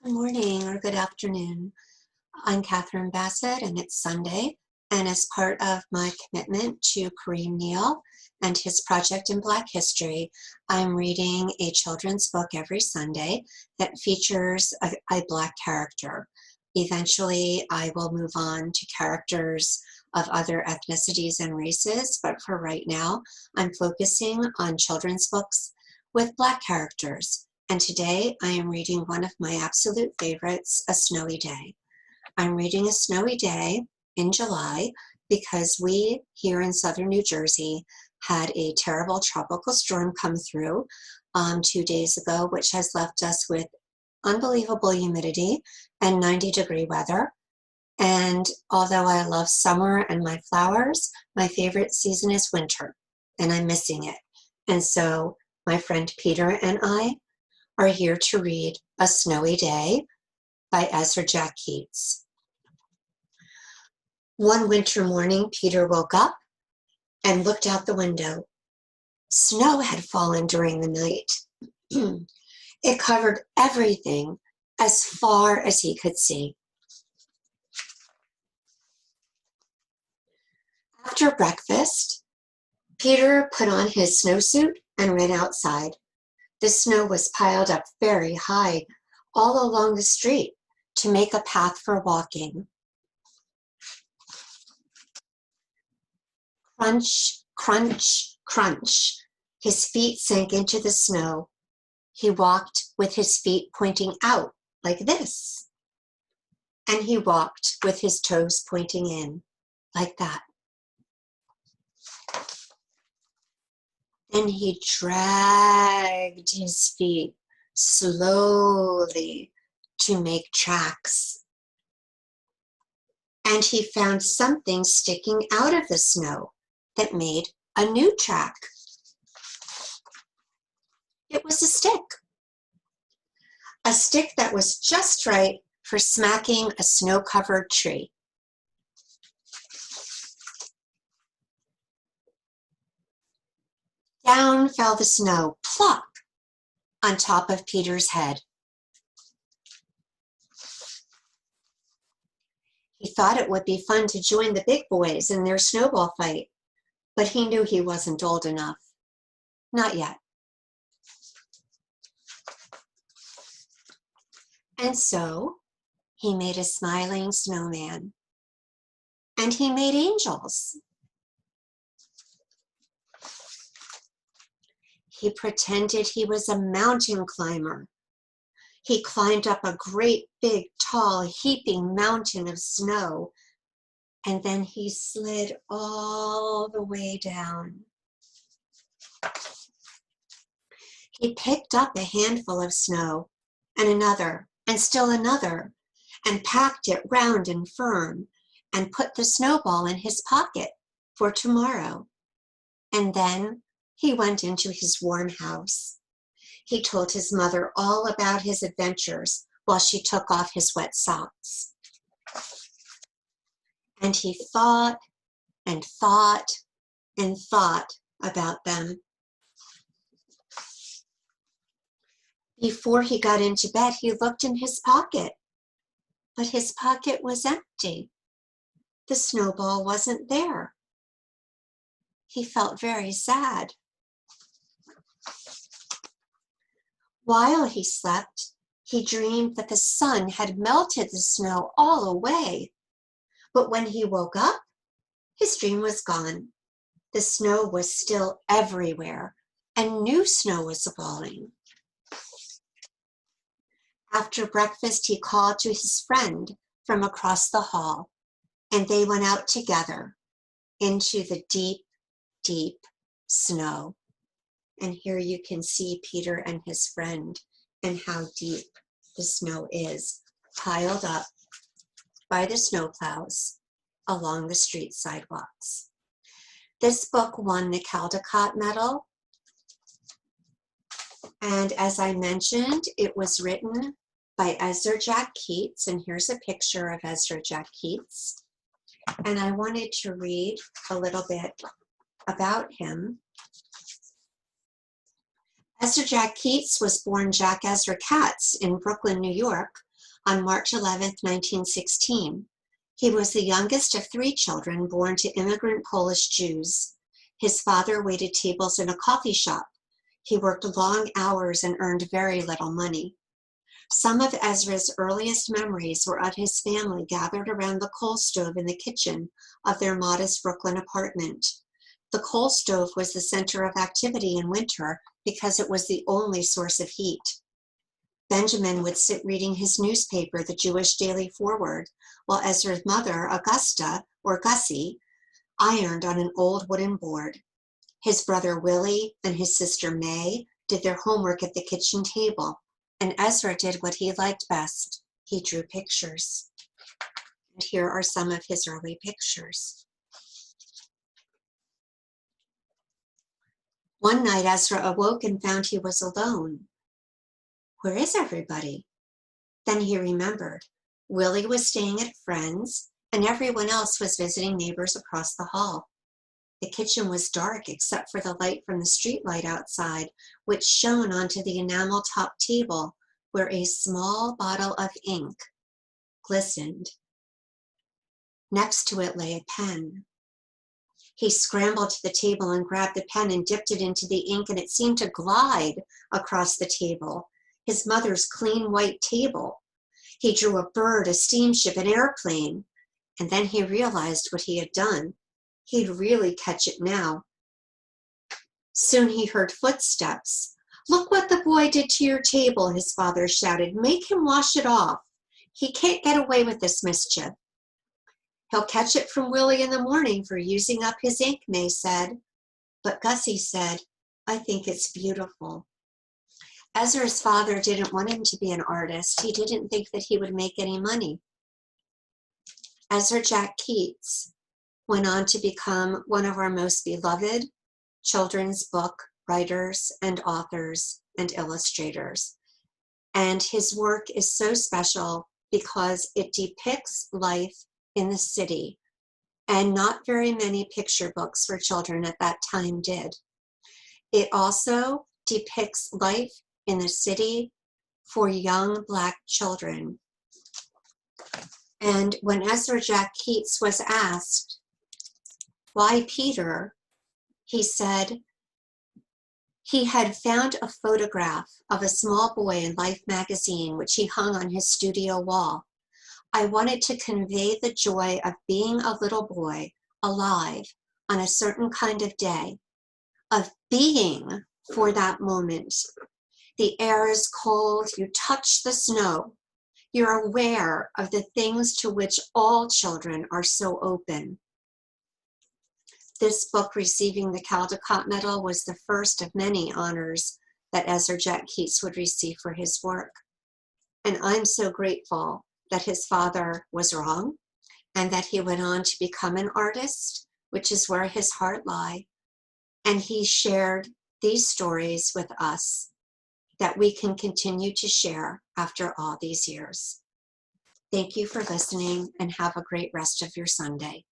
Good morning or good afternoon. I'm Catherine Bassett and it's Sunday. And as part of my commitment to Kareem Neal and his project in Black History, I'm reading a children's book every Sunday that features a Black character. Eventually, I will move on to characters of other ethnicities and races, but for right now, I'm focusing on children's books with Black characters. And today I am reading one of my absolute favorites, A Snowy Day. I'm reading A Snowy Day in July because we here in southern New Jersey had a terrible tropical storm come through 2 days ago, which has left us with unbelievable humidity and 90-degree weather. And although I love summer and my flowers, my favorite season is winter, and I'm missing it. And so my friend Peter and I are here to read A Snowy Day by Ezra Jack Keats. One winter morning, Peter woke up and looked out the window. Snow had fallen during the night. It covered everything as far as he could see. After breakfast, Peter put on his snowsuit and ran outside. The snow was piled up very high all along the street to make a path for walking. Crunch, crunch, crunch. His feet sank into the snow. He walked with his feet pointing out like this. And he walked with his toes pointing in like that. Then he dragged his feet slowly to make tracks. And he found something sticking out of the snow that made a new track. It was a stick that was just right for smacking a snow-covered tree. Down fell the snow, plop, on top of Peter's head. He thought it would be fun to join the big boys in their snowball fight, but he knew he wasn't old enough. Not yet. And so he made a smiling snowman, and he made angels. He pretended he was a mountain climber. He climbed up a great big tall heaping mountain of snow, and then he slid all the way down. He picked up a handful of snow and another and still another and packed it round and firm and put the snowball in his pocket for tomorrow. And then he went into his warm house. He told his mother all about his adventures while she took off his wet socks. And he thought and thought and thought about them. Before he got into bed, he looked in his pocket, but his pocket was empty. The snowball wasn't there. He felt very sad. While he slept, he dreamed that the sun had melted the snow all away. But when he woke up, his dream was gone. The snow was still everywhere, and new snow was falling. After breakfast, he called to his friend from across the hall, and they went out together into the deep, deep snow. And here you can see Peter and his friend and how deep the snow is, piled up by the snowplows along the street sidewalks. This book won the Caldecott Medal. And as I mentioned, it was written by Ezra Jack Keats. And here's a picture of Ezra Jack Keats. And I wanted to read a little bit about him. Ezra Jack Keats was born Jack Ezra Katz in Brooklyn, New York, on March 11, 1916. He was the youngest of 3 children born to immigrant Polish Jews. His father waited tables in a coffee shop. He worked long hours and earned very little money. Some of Ezra's earliest memories were of his family gathered around the coal stove in the kitchen of their modest Brooklyn apartment. The coal stove was the center of activity in winter because it was the only source of heat. Benjamin would sit reading his newspaper, the Jewish Daily Forward, while Ezra's mother, Augusta, or Gussie, ironed on an old wooden board. His brother Willie and his sister May did their homework at the kitchen table, and Ezra did what he liked best. He drew pictures. And here are some of his early pictures. One night, Ezra awoke and found he was alone. Where is everybody? Then he remembered. Willie was staying at friends, and everyone else was visiting neighbors across the hall. The kitchen was dark except for the light from the street light outside, which shone onto the enamel-top table where a small bottle of ink glistened. Next to it lay a pen. He scrambled to the table and grabbed the pen and dipped it into the ink, and it seemed to glide across the table, his mother's clean white table. He drew a bird, a steamship, an airplane, and then he realized what he had done. He'd really catch it now. Soon he heard footsteps. "Look what the boy did to your table," his father shouted. "Make him wash it off. He can't get away with this mischief." "He'll catch it from Willie in the morning for using up his ink," May said. But Gussie said, "I think it's beautiful." Ezra's father didn't want him to be an artist. He didn't think that he would make any money. Ezra Jack Keats went on to become one of our most beloved children's book writers and authors and illustrators. And his work is so special because it depicts life in the city, and not very many picture books for children at that time did. It also depicts life in the city for young Black children. And when Ezra Jack Keats was asked, "Why Peter?" he said he had found a photograph of a small boy in Life magazine, which he hung on his studio wall. "I wanted to convey the joy of being a little boy alive on a certain kind of day, of being for that moment. The air is cold, you touch the snow. You're aware of the things to which all children are so open." This book, receiving the Caldecott Medal, was the first of many honors that Ezra Jack Keats would receive for his work. And I'm so grateful that his father was wrong and that he went on to become an artist, which is where his heart lay. And he shared these stories with us that we can continue to share after all these years. Thank you for listening, and have a great rest of your Sunday.